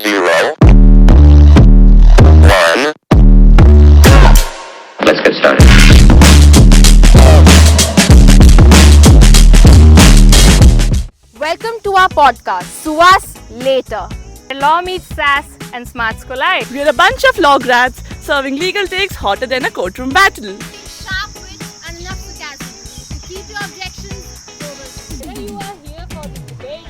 0, 1. Let's get started. Welcome to our podcast, Suwas Later. Law meets sass and smarts collide. We're a bunch of law grads serving legal takes hotter than a courtroom battle. Sharp wit and enough sarcasm to keep your objections over. Whether you are here for the debate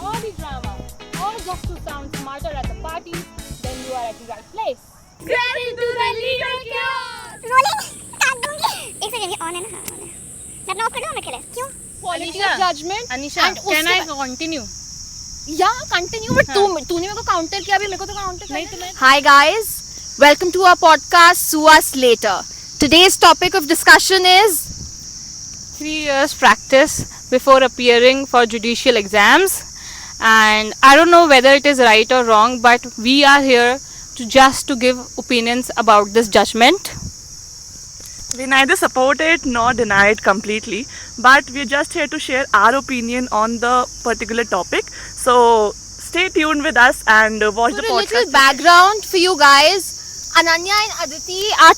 or the drama or just to sound smarter at the party, then you are at the right place. Get into the legal chaos! Rolling काट दूंगी एक second on है ना हाँ on है मैं अपना of कर दूँ मैं खेले क्यों Quality of judgment. Anisha, and can I उसके continue? Yeah, continue. But तूने मेरे को counter किया अभी मेरे को तो counter नहीं करना तो है. मैं Hi guys, welcome to our podcast, Suwas Later. Today's topic of discussion is 3 years practice before appearing for judicial exams, and I don't know whether it is right or wrong, but we are here to give opinions about this judgment. We neither support it nor deny it completely, but we're just here to share our opinion on the particular topic. So stay tuned with us and watch for the a podcast. little background for you guys. Ananya and Aditi are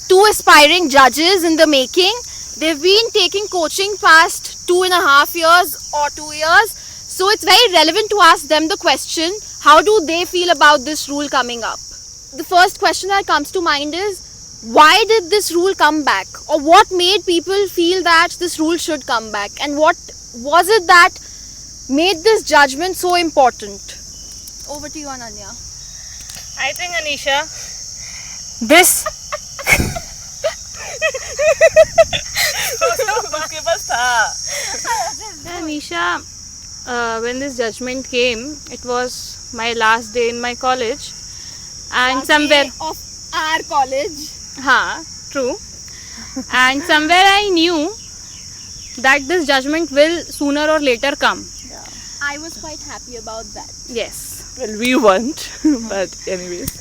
two aspiring judges in the making. They've been taking coaching past 2.5 years or 2 years. So it's very relevant to ask them the question, how do they feel about this rule coming up? The first question that comes to mind is, why did this rule come back? Or what made people feel that this rule should come back? And what was it that made this judgment so important? Over to you, Ananya. I think, Anisha, this उसके पास था. Anisha, when this judgment came, it was my last day in my college, and somewhere, of our college. true, and somewhere I knew that this judgment will sooner or later come. I was quite happy about that. Yes. Well, we weren't, but anyways.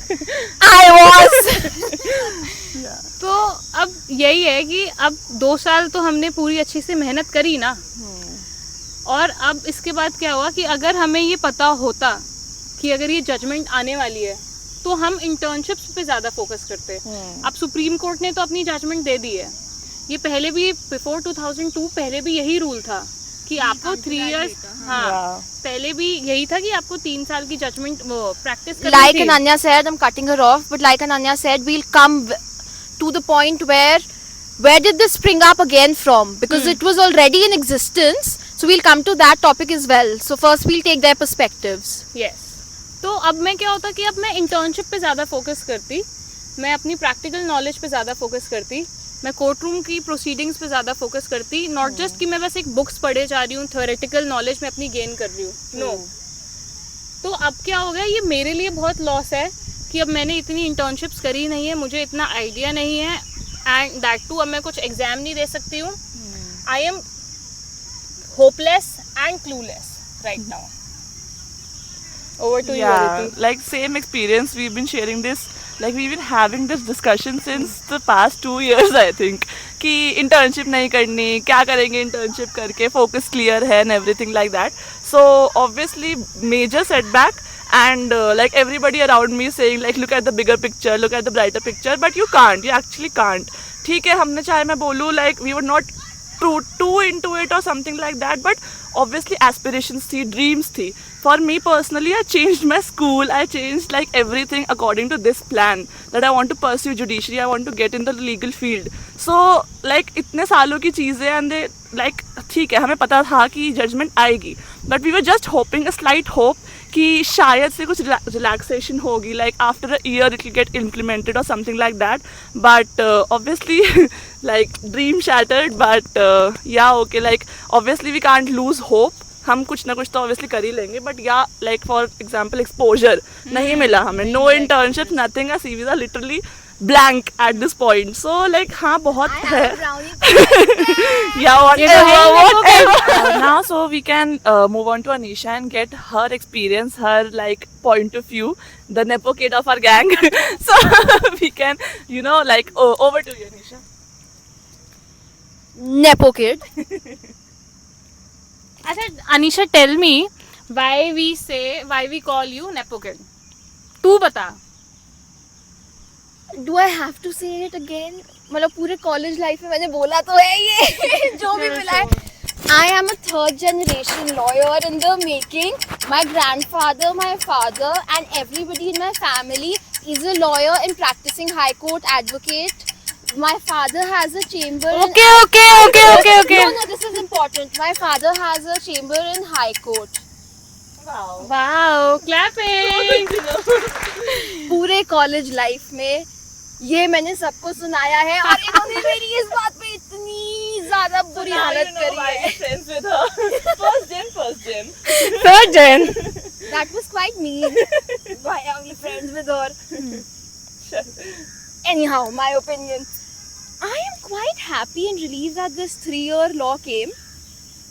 I was. तो अब यही है कि अब 2 साल तो हमने पूरी अच्छी से मेहनत करी ना, और अब इसके बाद क्या हुआ कि अगर हमें ये पता होता कि अगर ये जजमेंट आने वाली है तो हम इंटर्नशिप्स पे ज़्यादा फोकस करते. अब सुप्रीम कोर्ट ने तो अपनी जजमेंट दे दी है. ये पहले भी बिफोर 2002 पहले भी यही रूल था कि आपको 3 इयर्स, हाँ, पहले भी यही था कि आपको 3 साल की जजमेंट वो प्रैक्टिस करनी Like थी. Ananya said, I'm cutting her off, but like Ananya said, we'll come to the point where did this spring up again from? Because it was already in existence. So we'll come to that topic as well. So first we'll take their perspectives. Yes. तो अब मैं क्या होता कि अब मैं internship पे ज़्यादा फोकस करती, मैं अपनी प्रैक्टिकल नॉलेज पे ज़्यादा फोकस करती, मैं कोर्ट रूम की प्रोसीडिंग्स पे ज़्यादा फोकस करती, नॉट जस्ट कि मैं बस एक बुक्स पढ़े जा रही हूँ, थ्योरेटिकल नॉलेज मैं अपनी गेन कर रही हूँ. नो. तो अब क्या हो गया, ये मेरे लिए बहुत लॉस है कि अब मैंने इतनी इंटर्नशिप्स करी नहीं है, मुझे इतना आइडिया नहीं है, एंड दैट टू अब मैं कुछ एग्जाम नहीं दे सकती हूँ. I am hopeless and clueless right now. Over to you, Aditi. Like same experience. We've been sharing this. Like we've been having this discussion since the past 2 years, I think. कि internship नहीं करनी, क्या करेंगे internship करके, focus clear है and everything like that. So obviously major setback, and like everybody around me saying like look at the bigger picture, look at the brighter picture, but you actually can't. ठीक है, हमने चाहे मैं बोलूँ like we were not too into it or something like that, but obviously aspirations थी, dreams थी. For me personally, I changed my school, I changed like everything according to this plan that I want to pursue judiciary, I want to get in the legal field. So like इतने सालों की चीज़ें, and they like ठीक है, हमें पता था कि judgment आएगी, but we were just hoping, a slight hope कि शायद से कुछ relaxation होगी, like after a year it will get implemented or something like that, but obviously like dream shattered, but yeah, okay, like obviously we can't lose hope. हम कुछ ना कुछ तो ऑब्वियसली कर ही लेंगे, बट या लाइक फॉर एग्जांपल एक्सपोजर नहीं मिला हमें, no internship, nothing, our CVs are literally blank at this point. So like हाँ बहुत है या whatever. Now so we can move on to Anisha and get her experience, her like point of view, the nepo kid of our gang. So we can, you know, like over to you, Anisha. Nepo kid. अच्छा, Anisha, tell me, why we call you Nepo kid? तू बता. Do I have to say it again? मतलब पूरे college life में मैंने बोला तो है ये जो भी मिला है. I am a third generation lawyer in the making. My grandfather, my father and everybody in my family is a lawyer and practicing high court advocate. My father has a chamber Okay. No, this is important. My father has a chamber in high court. Wow, clapping. पूरे college life में ये मैंने सबको सुनाया है और इन्होंने मेरी इस बात पे इतनी ज्यादा बुरी हालत करी है. First gen. That was quite mean. Why are we friends with her? Anyhow, my opinion. I am quite happy and relieved that this 3-year law came.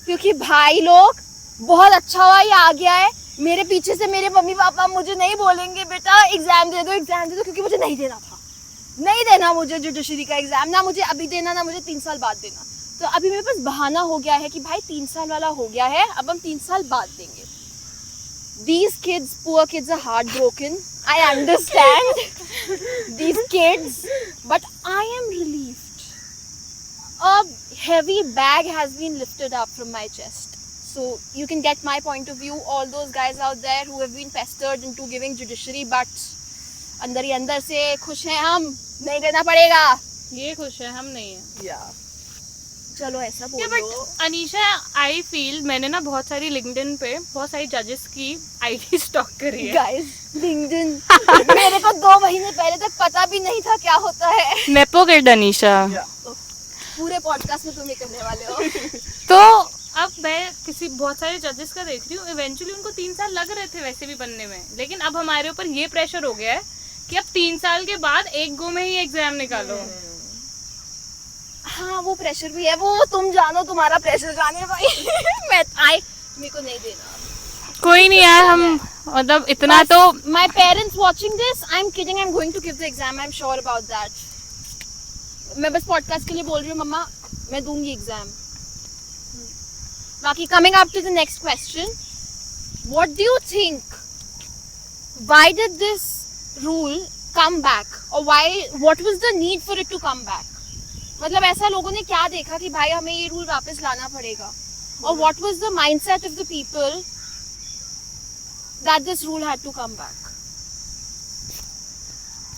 क्योंकि भाई लोग बहुत अच्छा हुआ ये आ गया है. मेरे पीछे से मेरे मम्मी पापा मुझे नहीं बोलेंगे बेटा एग्जाम दे दो क्योंकि मुझे नहीं देना मुझे जुडिशरी का एग्जाम. ना मुझे अभी देना ना मुझे 3 साल बाद देना. तो अभी मेरे पास बहाना हो गया है कि भाई 3 साल वाला हो गया है, अब हम 3 साल बाद देंगे. These kids, poor kids are heartbroken. I understand these kids, but I am relieved. A heavy bag has been lifted up from my chest. So you can get my point of view. All those guys out there who have been pestered into giving judiciary, but अंदर ही अंदर से खुश हैं हम, नहीं देना पड़ेगा. ये खुश है, हम नहीं है. Yeah. चलो ऐसा Yeah, बोलो. but अनीशा, I feel मैंने ना बहुत सारी लिंक्डइन पे बहुत सारी जजेस की आईडी स्टॉक करी है. Guys, LinkedIn मेरे को 2 महीने पहले तक पता भी नहीं था क्या होता है. Nepo kid Anisha. पूरे पॉडकास्ट में तुम ही करने वाले हो. तो अब मैं बहुत सारे जजेस का देख रही हूँ. इवेंचुअली उनको 3 साल लग रहे थे वैसे भी बनने में, लेकिन अब हमारे ऊपर ये प्रेशर हो गया है कि अब 3 साल के बाद एक गो में ही एग्जाम निकालो. हाँ वो प्रेशर भी है, वो तुम जानो तुम्हारा प्रेशर जाने भाई. मेरे को नहीं देना. कोई नहीं यार, हम मतलब इतना तो. My parents watching this, I'm kidding. I'm going to give the exam. I'm sure about that. मैं बस पॉडकास्ट के लिए बोल रही हूँ मम्मा, मैं दूंगी एग्जाम. बाकी coming up to the next question, what do you think? Why did this rule come back? Or what was the need for it to come back? मतलब ऐसा लोगों ने क्या देखा कि भाई हमें ये रूल वापस लाना पड़ेगा? Or what was the mindset of the people that this rule had to come back?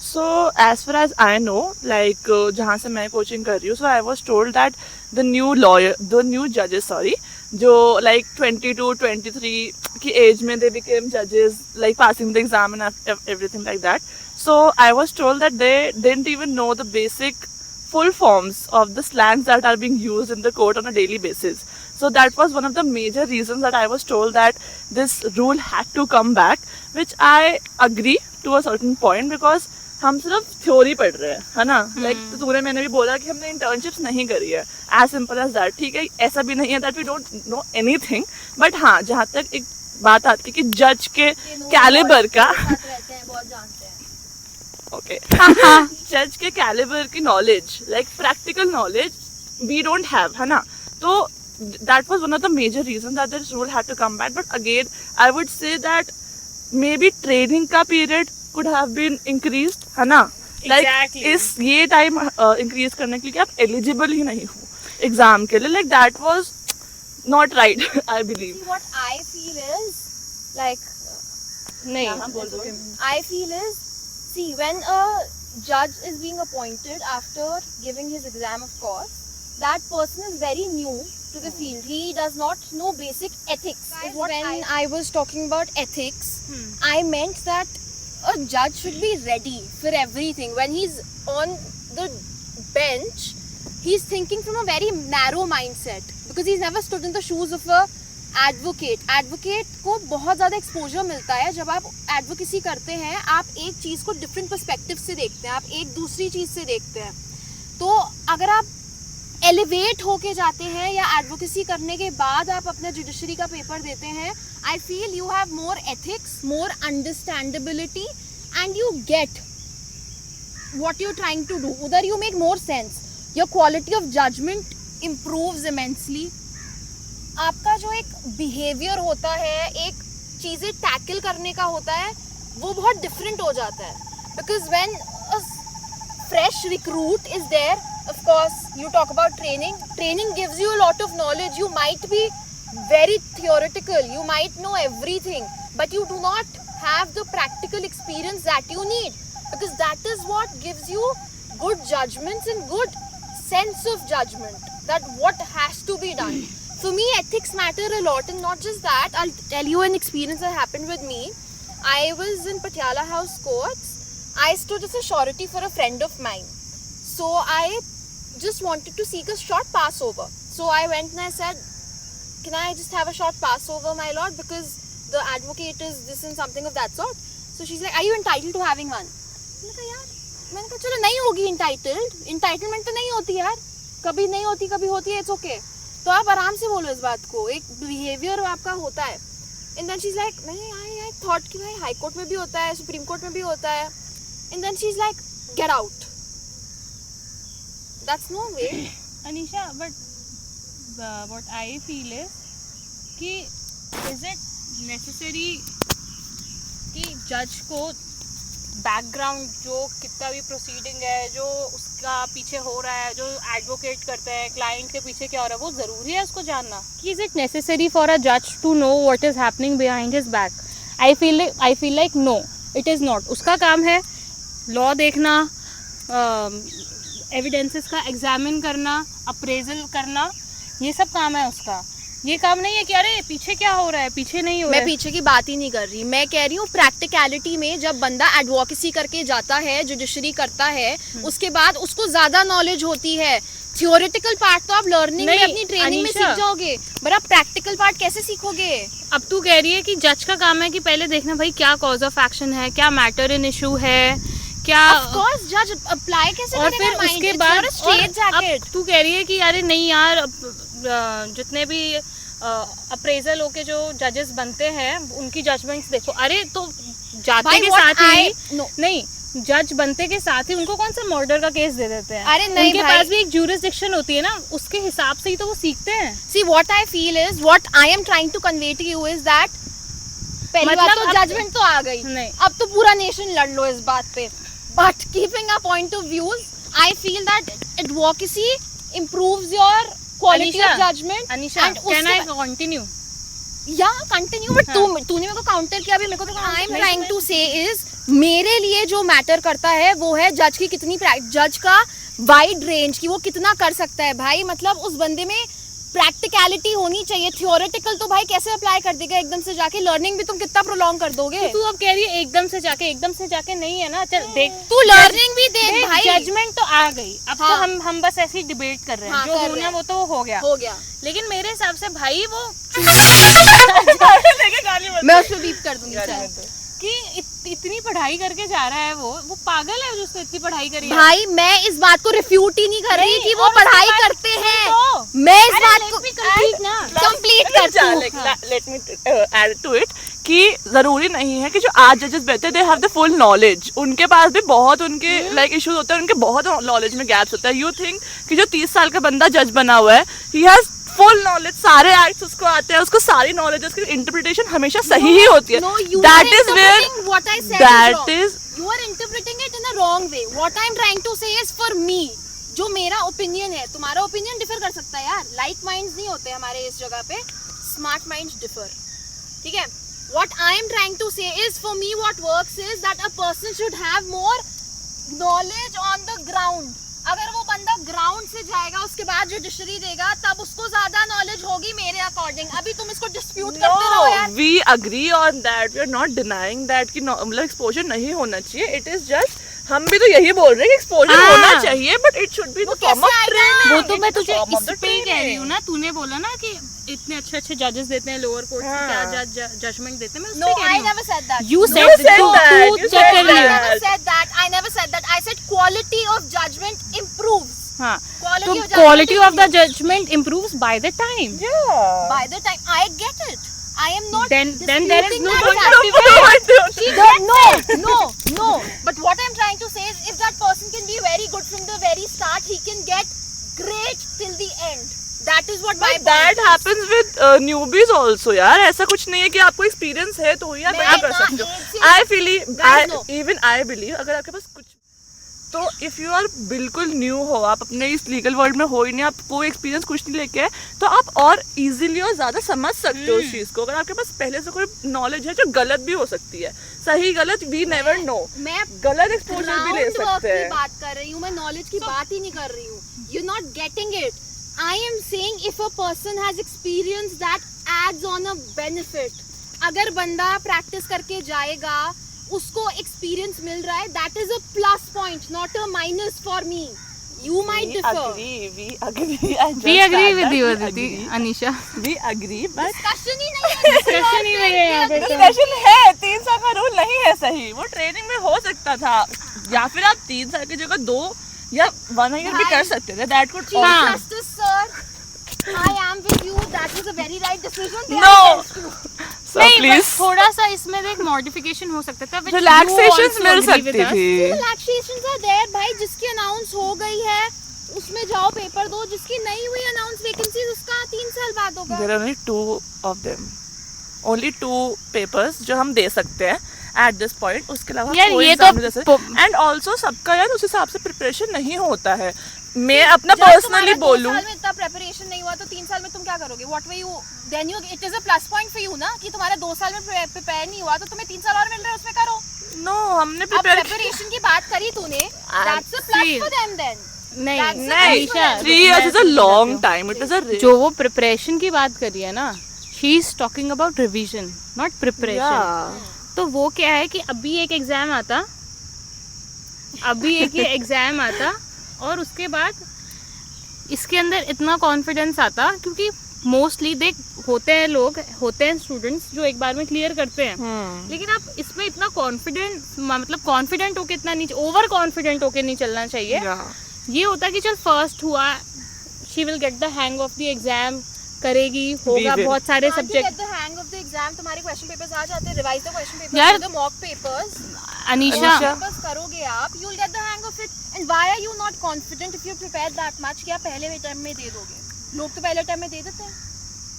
So as far as I know, like जहाँ से मैं coaching कर रही हूँ, so I was told that the new judges, जो like 22, 23 की age में they became judges, like passing the exam and everything like that. So I was told that they didn't even know the basic full forms of the slangs that are being used in the court on a daily basis. So that was one of the major reasons that I was told that this rule had to come back, which I agree to a certain point, because हम सिर्फ theory पढ़ रहे हैं, है ना. Like तूने मैंने भी बोला कि हमने इंटर्नशिप्स नहीं करी है. As simple as that. ठीक है, ऐसा भी नहीं है that we don't know anything, but हाँ जहाँ तक एक बात आती है कि जज के कैलिबर का ओके जज के कैलिबर की knowledge, like practical knowledge we don't have, है ना. तो that was one of the major reasons that this rule had to come back. But again, I would say that maybe training का period could have been increased, है ना. Like Exactly. इस ये time increase करने के लिए कि आप eligible ही नहीं हो एग्जाम के लिए, like that was not right. I believe. See, what I feel is like नहीं. I feel is, see, when a judge is being appointed after giving his exam, of course, that person is very new to the field. He does not know basic ethics. When I was talking about ethics, I meant that a judge should be ready for everything. When he's on the bench, he's thinking from a very narrow mindset, because he's never stood in the shoes of a advocate. Advocate को बहुत ज़्यादा exposure मिलता है. जब आप advocacy करते हैं, आप एक चीज़ को डिफरेंट पर्सपेक्टिव से देखते हैं, आप एक दूसरी चीज़ से देखते हैं. तो अगर आप एलिवेट होके जाते हैं या एडवोकेसी करने के बाद आप अपना जुडिशरी का पेपर देते हैं, I feel you have more ethics, more understandability, and you get what you're trying to do. उधर you make more sense. Your quality of judgment improves immensely. आपका जो एक बिहेवियर होता है, एक चीजें टैकल करने का होता है वो बहुत डिफरेंट हो जाता है. Because when a fresh recruit is there, of course you talk about training gives you a lot of knowledge. You might be very theoretical, you might know everything, but you do not have the practical experience that you need, because that is what gives you good judgments and good sense of judgment that what has to be done. For me, ethics matter a lot, and not just that. I'll tell you an experience that happened with me. I was in Patiala House Courts. I stood as a surety for a friend of mine, so I just wanted to seek a short passover. So I went and I said, can I just have a short passover, my lord, because the advocate is this and something of that sort. So she's like, are you entitled to having one? मैंने कहा चलो नहीं होगी entitled. Entitlement तो नहीं होती यार, कभी नहीं होती कभी होती है, it's okay. तो आप आराम से बोलो इस बात को, एक behavior आपका होता है. And then she's like, नहीं I thought कि भाई हाई कोर्ट में भी होता है, सुप्रीम कोर्ट में भी होता है. And then she's like, get out. That's no way. Anisha, but what I feel is कि is it necessary कि जज को बैकग्राउंड जो कितना भी प्रोसीडिंग है, जो उसका पीछे हो रहा है, जो एडवोकेट करते हैं क्लाइंट के पीछे क्या हो रहा है, वो ज़रूरी है उसको जानना? कि is it necessary for a जज to know what is happening behind his back? I feel like no, it is not. उसका काम है लॉ देखना, एविडेंसेस का एग्जामिन करना, अप्रेजल करना, ये सब काम है उसका. ये काम नहीं है कि अरे पीछे क्या हो रहा है, पीछे नहीं हो रहा मैं है. पीछे की बात ही नहीं कर रही, मैं कह रही हूँ प्रैक्टिकलिटी में जब बंदा एडवोकेसी करके जाता है, जुडिशरी करता है, उसके बाद उसको ज्यादा नॉलेज होती है. थियोरेटिकल पार्ट तो आप लर्निंग में अपनी ट्रेनिंग में सीख जाओगे, पर आप प्रैक्टिकल पार्ट कैसे सीखोगे? अब तू कह रही है कि जज का काम है कि पहले देखना भाई क्या कॉज ऑफ एक्शन है, क्या मैटर इन इशू है, क्या ऑफ कोर्स जज अप्लाई कैसे और करेगा फिर उसके बाद स्ट्रेट जैकेट. तू कह रही है कि अरे नहीं यार, जितने भी अप्रेजल होके जो जजेस बनते हैं उनकी जजमेंट्स देखो. अरे तो जाते के साथ ही नहीं, जज बनते के साथ ही उनको कौन सा मर्डर का केस दे देते हैं? अरे नहीं उनके भाई, पास भी एक ज्यूरिसडिक्शन होती है ना, उसके हिसाब से ही तो वो सीखते हैं. See what I feel is, what I am trying to convey to you is that पहली बात तो जजमेंट तो आ गई, नहीं. अब तो पूरा नेशन लड़ लो इस बात पे. But keeping our point of views, I feel that advocacy improves your quality of judgment. Anisha, can I continue? Yeah, continue. But तूने मेरे को काउंटर किया, अभी मेरे को तो I am trying to say is, मेरे लिए जो मैटर करता है वो है जज की कितनी, जज का वाइड रेंज की वो कितना कर सकता है भाई. मतलब उस बंदे में प्रैक्टिकलिटी होनी चाहिए. थियोरेटिकल तो भाई कैसे अप्लाई कर देगा एकदम से जाके? लर्निंग भी तुम कितना प्रोलॉन्ग कर दोगे? तो तू अब कह रही है एकदम से जाके नहीं है ना. चल देख, तू लर्निंग भी देख भाई. जजमेंट तो आ गई, अब तो हम बस ऐसे ही डिबेट कर रहे हैं. जो होना है वो तो हो गया. लेकिन मेरे हिसाब से भाई वो मैं उसको बीप कर दूंगी कि इतनी पढ़ाई करके जा रहा है, वो पागल है जो उसने इतनी पढ़ाई करी है. भाई मैं इस बात को रिफ्यूट ही नहीं कर रही कि वो पढ़ाई करते हैं. मैं इस बात को कंप्लीट करती हूँ. Let me add to it कि जरूरी नहीं है कि जो आज जजेस बैठे हैं they have the full knowledge. उनके पास भी बहुत उनके लाइक इश्यूज होते हैं, उनके बहुत नॉलेज में गैप्स होता है. यू थिंक कि जो 30 साल का बंदा जज बना हुआ है, ही हैज फुल नॉलेज, सारे एक्ट्स उसको आते हैं, उसको सारी नॉलेज, उसकी इंटरप्रिटेशन हमेशा सही ही होती है. That is where what I said that is you are interpreting it in a wrong way. What I am trying to say is, for me, जो मेरा ओपिनियन है, तुम्हारा ओपिनियन डिफर कर सकता है यार. लाइक माइंड्स नहीं होते हमारे इस जगह पे, स्मार्ट माइंड्स डिफर. ठीक है? What I am trying to say is, for me what works is that a person should have more knowledge on the ground. अगर वो बंदा ग्राउंड से जाएगा, उसके बाद जुडिशरी देगा, तब उसको ज्यादा नॉलेज होगी मेरे अकॉर्डिंग. अभी तुम इसको डिस्प्यूट करते रहो यार. We agree on that, we are not denying that कि मतलब एक्सपोजर नहीं होना चाहिए. इट इज जस्ट, हम भी तो यही बोल रहे हैं कि एक्सपोजर होना चाहिए, but it should be the form of training. वो तो मैं तुझे इस पे ही कह रही हूँ ना. तूने बोला ना कि इतने अच्छे जजेस देते हैं लोअर कोर्ट से, क्या जजमेंट देते हैं. मैं उस पे कह रही हूँ. I never said that. You said that. You said I that. never said that. I never said that. I said quality of judgment improves. हाँ, तो Quality of quality of the judgement improves by the time. By the time I get it, I am not. Then there is disputing no that point fact. No. But what I'm trying to say is, if that person can be very good from the very start, he can get great till the end. that is what my But that point is. happens with newbies also यार. ऐसा कुछ नहीं है कि आपको experience है तो ही आप मैं ऐसा कर ना सकते एक हो. से- I feel Guys, no. even I believe अगर आपके पास कुछ तो इफ़ यू आर बिल्कुल न्यू हो, आप अपने इस लीगल वर्ल्ड में हो ही नहीं, आप कोई एक्सपीरियंस कुछ नहीं लेके आए, तो आप और इजीली और ज़्यादा समझ सकते हो उस चीज़ को. अगर आपके पास पहले से कोई नॉलेज है जो गलत भी हो सकती है, सही गलत वी नेवर नो, मैं गलत एक्सपोजर भी ले ग्राउंड वर्क सकते की हैं. बात कर रही हूँ, मैं नॉलेज की बात ही नहीं कर रही हूँ. You not getting it. I am saying if a person has experience that adds on a benefit. अगर बंदा प्रैक्टिस करके जाएगा, उसको एक्सपीरियंस मिल रहा है, that is a plus point, not a minus for me. You might differ. We agree. I We agree with you, we Aditi, agree. Anisha. We agree, but Discussion ही नहीं है. Discussion ही नहीं है यहाँ पे. डिस्कशन है. 3 साल का रूल नहीं है सही. वो ट्रेनिंग में हो सकता था, या फिर आप 3 साल की जगह 2 या 1 ईयर भी कर सकते थे. That could Chief हाँ. Justice sir, I am with you. That was a very right decision. They No. are against you. So नहीं, please, बस थोड़ा सा इसमें एक मॉडिफिकेशन हो सकता था. which you relaxations also mill agree with सकती us. थी. Relaxations are there भाई. जिसकी अनाउंस हो गई है उसमें जाओ पेपर दो. जिसकी नहीं हुई अनाउंस वैकेंसीज उसका 3 साल बाद होगा. There are only 2 of them. Only 2 papers जो हम दे सकते हैं at this point. उसके अलावा यार, कोई ये exam तो नहीं दे सकते. पो- And also सबका यार उस हिसाब से प्रिपरेशन नहीं होता है. मैं अपना जब पर्सनली तुम्हारा 2 बोलूं, साल में इतना प्रिपरेशन नहीं हुआ तो 3 साल में तुम क्या करोगे? What were you then you it is a plus point for you ना कि तुम्हारा 2 साल में प्रिपेयर नहीं हुआ तो तुम्हें 3 साल और मिल रहा है, उसमें करो. नो हमने अब प्रिपेयर प्रिपरेशन की बात करी तूने, that's a plus See. for them then. नहीं, That's a नहीं. plus for them. 3 years is a long time. It is a जो वो प्रिपरेशन की बात करी है ना, she is talking about revision, not preparation. yeah. तो वो क्या है कि अभी एक एग्जाम आता और उसके बाद इसके अंदर इतना कॉन्फिडेंस आता, क्योंकि मोस्टली होते हैं स्टूडेंट्स जो एक बार में क्लियर करते हैं. लेकिन आप इसमें इतना कॉन्फिडेंट होके इतना नहीं, ओवर कॉन्फिडेंट होके नहीं चलना चाहिए. Yeah. ये होता है कि चल फर्स्ट हुआ, she will get the hang of the exam, करेगी, होगा will. बहुत सारे Can't you subject. get the hang of the exam? तुम्हारे क्वेश्चन पेपर्स आ जाते हैं, रिवाइज द क्वेश्चन पेपर्स, यार- the mock papers. Anisha, papers करोगे आप, you'll get the hang of it. And why are you not confident if you prepared that much कि आप पहले time में दे दोगे? लोग तो पहले टाइम में दे देते हैं.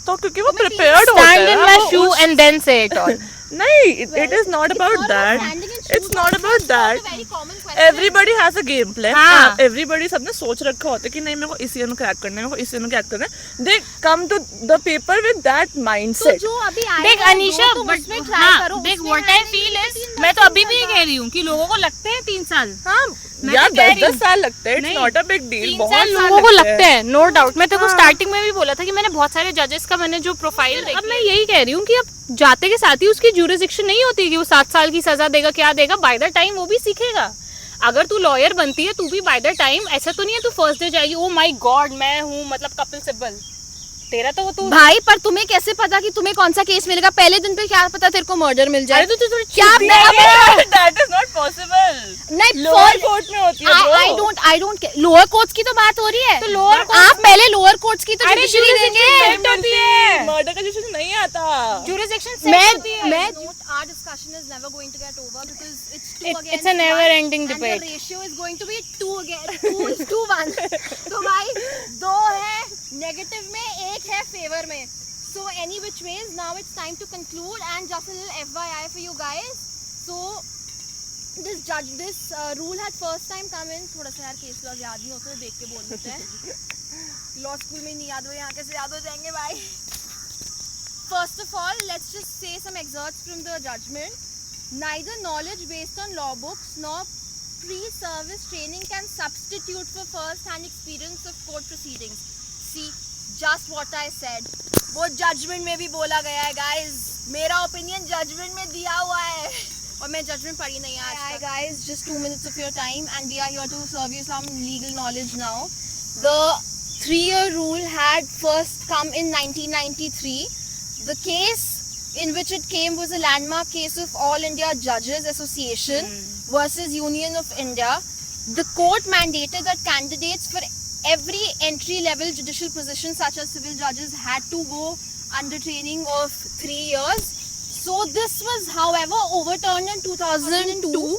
तो क्योंकि वो तुम्हें प्रिपेयर्ड होता stand है. in my वो shoe उस- and then say it all. नहीं, it is not It's about not that. standing in shoes It's not also, about it's not that. a very common question. Everybody has a game plan. हाँ. Everybody सबने सोच रखा होता है कि नहीं मेरे को इस ईयर में क्रैक करना है, मेरे को इस ईयर में क्रैक करना है. They come to the paper with that तो mindset. जो अभी आएगा देख अनीशा, तुम बट उसमें try हाँ, करो, देख उसमें व्हाट आई handling फील में इज, 3 मैं तो साल अभी भी ये लगा. कह रही हूँ कि लोगों को लगते हैं 3 साल. हाँ, मैं यार तो कह रही 10 हूँ. साल लगते हैं. It's नहीं, not a big deal. 3 बहुत साल साल लोगों को लगते हैं, नो डाउट. मैं तेरे को हाँ. स्टार्टिंग में भी बोला था कि मैंने बहुत सारे जजेस का मैंने जो प्रोफाइल, अब मैं यही कह रही हूँ कि अब जाते के साथ ही उसकी ज्यूरिसडिक्शन नहीं होती कि वो 7 साल की सजा देगा, क्या देगा. बाय द टाइम वो भी सीखेगा. अगर तू लॉयर बनती है, तू भी बाय द टाइम, ऐसा तो नहीं है तू फर्स्ट डे जाएगी, ओ माय गॉड मैं हूँ मतलब कपिल सिब्बल. तेरा तो वो तू भाई पर तुम्हें कैसे पता कि तुम्हें कौन सा केस मिलेगा? पहले दिन पे क्या पता तेरे को मर्डर मिल जाए? अरे तो तू थोड़ी क्या चुप नहीं, That is not possible. नहीं लोअर कोर्ट में होती है bro. I don't lower courts की तो बात हो रही है. तो lower आप पहले लोअर कोर्ट्स की तो अरे जुडिशरी देंगे. jurisdiction होती है. मर्डर का डिसीजन नहीं आता. ज्यूरिसडिक्शन मैं set our discussion is never going to get over because it's 2 It's against a never 1, ending and debate. the ratio is going to be 2:1. तो भाई 2 है नेगेटिव में, 1 है फेवर में. So any which ways, now it's time to conclude and just a little FYI for you guys. So this rule had first time come in. थोड़ा सा यार case law याद नहीं होता तो देख के बोल देते हैं. लॉ स्कूल में नहीं याद हो, यहाँ कैसे याद हो जाएंगे भाई? First of all, let's just say some excerpts from the judgment. Neither knowledge based on law books nor pre-service training can substitute for first-hand experience of court proceedings. See, just what I said. वो judgment में भी बोला गया है guys. मेरा opinion judgment में दिया हुआ है. और मैं judgment पढ़ी नहीं है आज तक. Hi guys, just 2 minutes of your time and we are here to serve you some legal knowledge now. The 3-year rule had first come in 1993. The case in which it came was a landmark case of All India Judges Association versus Union of India. The court mandated that candidates for every entry-level judicial position, such as civil judges, had to go under training of 3 years. So this was, however, overturned in 2002.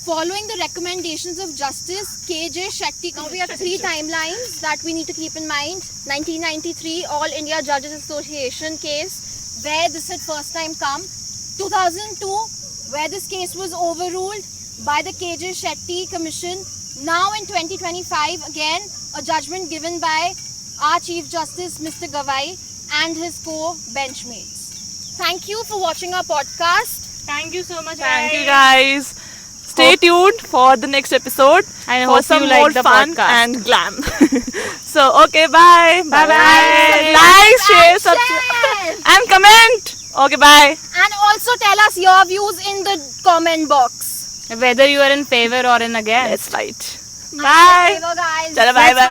following the recommendations of Justice KJ Shetty. Now we have 3 timelines that we need to keep in mind. 1993 All India Judges Association case, where this had first time come. 2002, where this case was overruled by the KJ Shetty Commission. Now in 2025, again, a judgment given by our Chief Justice Mr. Gavai and his co-benchmates. Thank you for watching our podcast. Thank you so much. Thank you guys. Stay tuned for the next episode I for hope some you more like the fun podcast. and glam. So okay, bye. Bye-bye. Like, share, And subscribe, share. and comment. Okay, bye. And also tell us your views in the comment box. Whether you are in favor or in against. That's right. Bye. Favor, guys. Chalo, bye bye.